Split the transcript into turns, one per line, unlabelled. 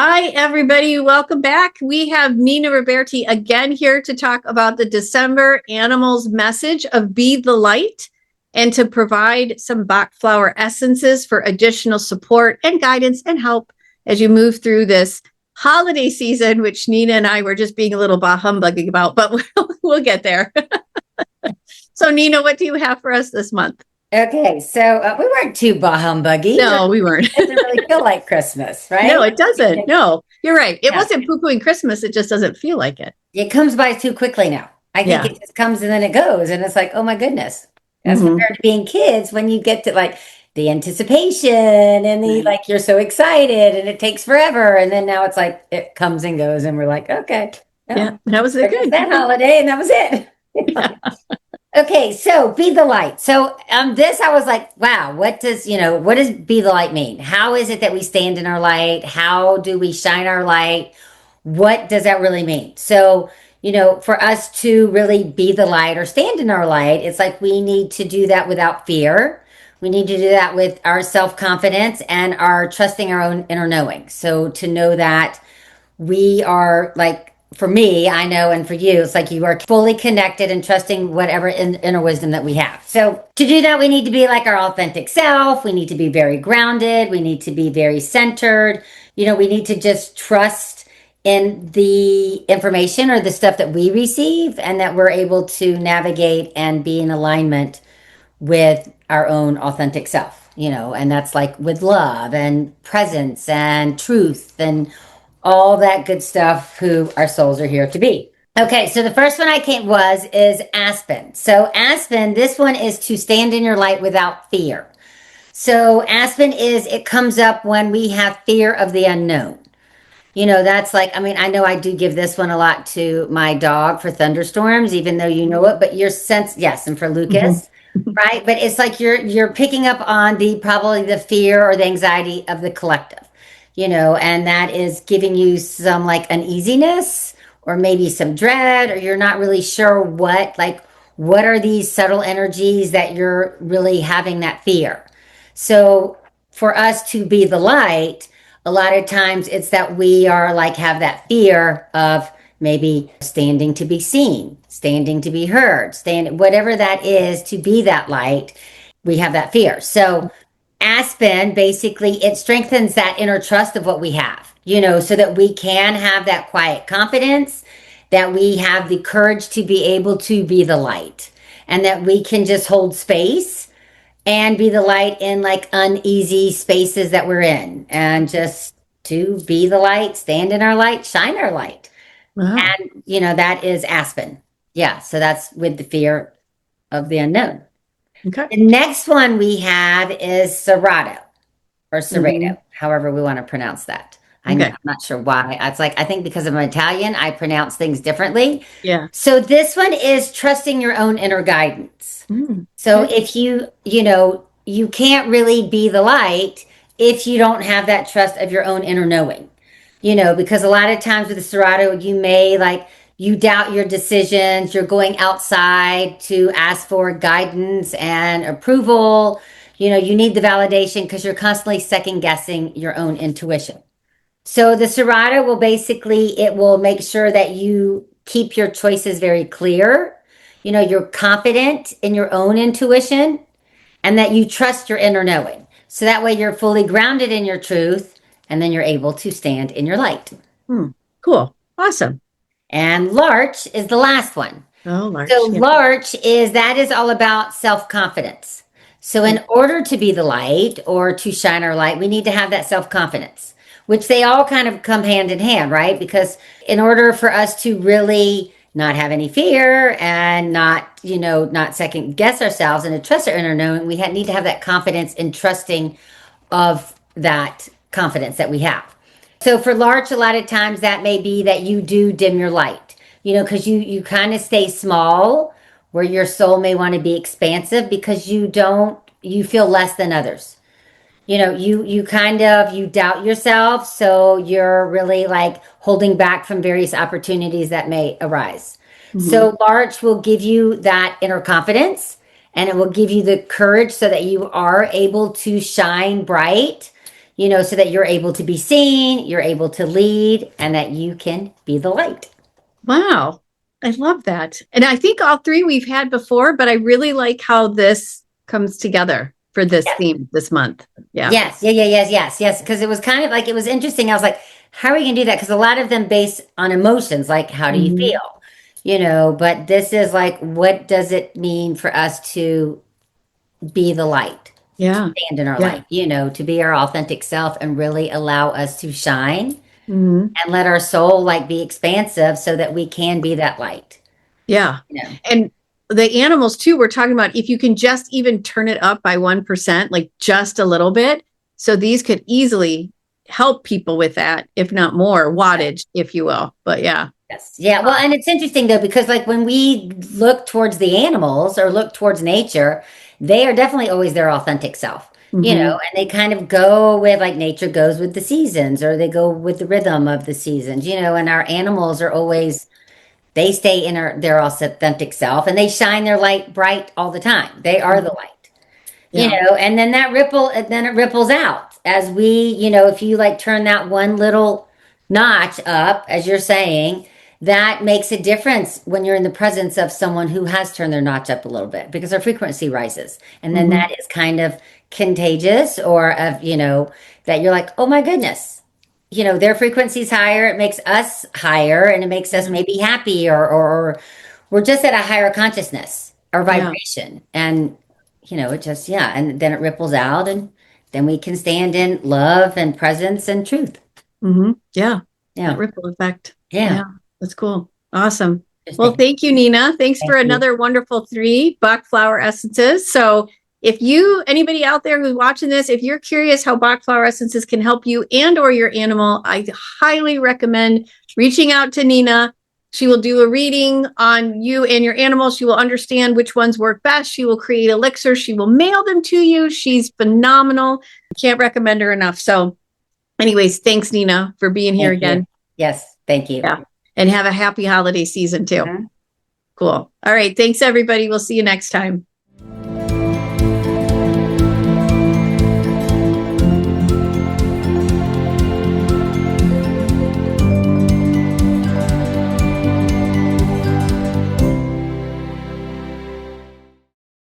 Hi, everybody. Welcome back. We have Nina Roberti again here to talk about the December Animals message of Be the Light and to provide some Bach Flower Essences for additional support and guidance and help as you move through this holiday season, which Nina and I were just being a little bah humbugging about, but we'll get there. So, Nina, what do you have for us this month?
Okay, so we weren't too bah humbuggy.
No, we weren't.
It doesn't really feel like Christmas, right?
No, it doesn't. No, you're right. It
Yeah.
wasn't poo-pooing Christmas. It just doesn't feel like it.
It comes by too quickly now. I think
Yeah.
it just comes and then it goes, and it's like, oh my goodness. As
Mhm.
compared to being kids, when you get to like the anticipation and the like, you're so excited and it takes forever, and then now it's like it comes and goes, and we're like, okay,
Yeah, that was
there goes
good.
that holiday, and that was it.
Yeah.
Okay, so be the light. So this I was like, wow, what does be the light mean? How is it that we stand in our light? How do we shine our light? What does that really mean? So, for us to really be the light or stand in our light, it's like we need to do that without fear. We need to do that with our self-confidence and our trusting our own inner knowing. So to know that we are like, for me, I know, and for you, it's like you are fully connected and trusting whatever inner wisdom that we have. So to do that, we need to be like our authentic self. We need to be very grounded. We need to be very centered. We need to just trust in the information or the stuff that we receive, and that we're able to navigate and be in alignment with our own authentic self, and that's like with love and presence and truth and all that good stuff, who our souls are here to be. Okay, so the first one is Aspen. So Aspen, this one is to stand in your light without fear. So Aspen it comes up when we have fear of the unknown. That's like, I know I do give this one a lot to my dog for thunderstorms, even though you know it, but your sense, yes, and for
Mhm.
Lucas, right? But it's like you're picking up on probably the fear or the anxiety of the collective, and that is giving you some like uneasiness or maybe some dread, or you're not really sure what are these subtle energies that you're really having that fear. So for us to be the light, a lot of times it's that we are like have that fear of maybe standing to be seen, standing to be heard, whatever that is, to be that light. We have that fear. So Aspen, basically, it strengthens that inner trust of what we have, so that we can have that quiet confidence, that we have the courage to be able to be the light, and that we can just hold space and be the light in like uneasy spaces that we're in, and just to be the light, stand in our light, shine our light.
Wow.
And, that is Aspen. Yeah. So that's with the fear of the unknown.
Okay.
The next one we have is Cerato or
Mhm.
Cerato, however we want to pronounce that. I'm
Okay.
not sure why. It's like, I think because I'm Italian, I pronounce things differently.
Yeah.
So this one is trusting your own inner guidance. So
Okay.
if you can't really be the light if you don't have that trust of your own inner knowing, because a lot of times with the Serato, you doubt your decisions, you're going outside to ask for guidance and approval. You need the validation because you're constantly second guessing your own intuition. So the Serato it will make sure that you keep your choices very clear. You're confident in your own intuition, and that you trust your inner knowing. So that way you're fully grounded in your truth, and then you're able to stand in your light.
Hmm. Cool. Awesome.
And Larch is the last one.
Oh,
So
Larch. Yeah.
Larch is all about self-confidence. So in order to be the light or to shine our light, we need to have that self-confidence, which they all kind of come hand in hand, right? Because in order for us to really not have any fear and not second guess ourselves and to trust our inner knowing, we need to have that confidence in trusting of that confidence that we have. So for Larch, a lot of times that may be that you do dim your light, because you kind of stay small, where your soul may want to be expansive because you feel less than others. You doubt yourself, so you're really like holding back from various opportunities that may arise.
Mhm.
So Larch will give you that inner confidence, and it will give you the courage so that you are able to shine bright, so that you're able to be seen, you're able to lead, and that you can be the light.
Wow. I love that. And I think all three we've had before, but I really like how this comes together for this
Yes.
theme this month. Yeah.
Yes. Yeah. Yeah. Yes. Yes. Yes. Because it was kind of like, it was interesting. I was like, how are you going to do that? Because a lot of them base on emotions, like, how do you
Mhm.
feel? But this is like, what does it mean for us to be the light, to
Yeah.
stand in our
Yeah.
light, to be our authentic self and really allow us to shine
Mhm.
and let our soul like be expansive so that we can be that light,
Yeah.
you know.
And the animals too, we're talking about if you can just even turn it up by 1%, like just a little bit. So these could easily help people with that, if not more wattage, if you will. But yeah.
Yes. Yeah. Well, and it's interesting though, because like when we look towards the animals or look towards nature, they are definitely always their authentic self,
Hmm.
and they kind of go with like nature goes with the seasons or they go with the rhythm of the seasons, and our animals are always, they stay in their authentic self and they shine their light bright all the time. They are the light.
Yeah.
And then then it ripples out as if you like turn that one little notch up, as you're saying, that makes a difference when you're in the presence of someone who has turned their notch up a little bit because their frequency rises. And then
Hmm.
that is kind of contagious or that you're like, oh my goodness, their frequency's higher. It makes us higher and it makes us
Yeah.
maybe happy or we're just at a higher consciousness or
Yeah.
vibration. And it just, yeah. And then it ripples out and then we can stand in love and presence and truth.
Yeah. That
Yeah.
ripple effect.
Yeah.
Yeah. That's cool. Awesome. Well,
Interesting.
thank you, Nina. Thanks for
Thank you.
another wonderful three Bach Flower Essences. So if anybody out there who's watching this, if you're curious how Bach Flower Essences can help you and or your animal, I highly recommend reaching out to Nina. She will do a reading on you and your animal. She will understand which ones work best. She will create elixirs. She will mail them to you. She's phenomenal. Can't recommend her enough. So anyways, thanks, Nina, for being here
Thank you.
again.
Yes. Thank you.
Yeah. And have a happy holiday season too.
Mhm.
Cool. All right. Thanks, everybody. We'll see you next time.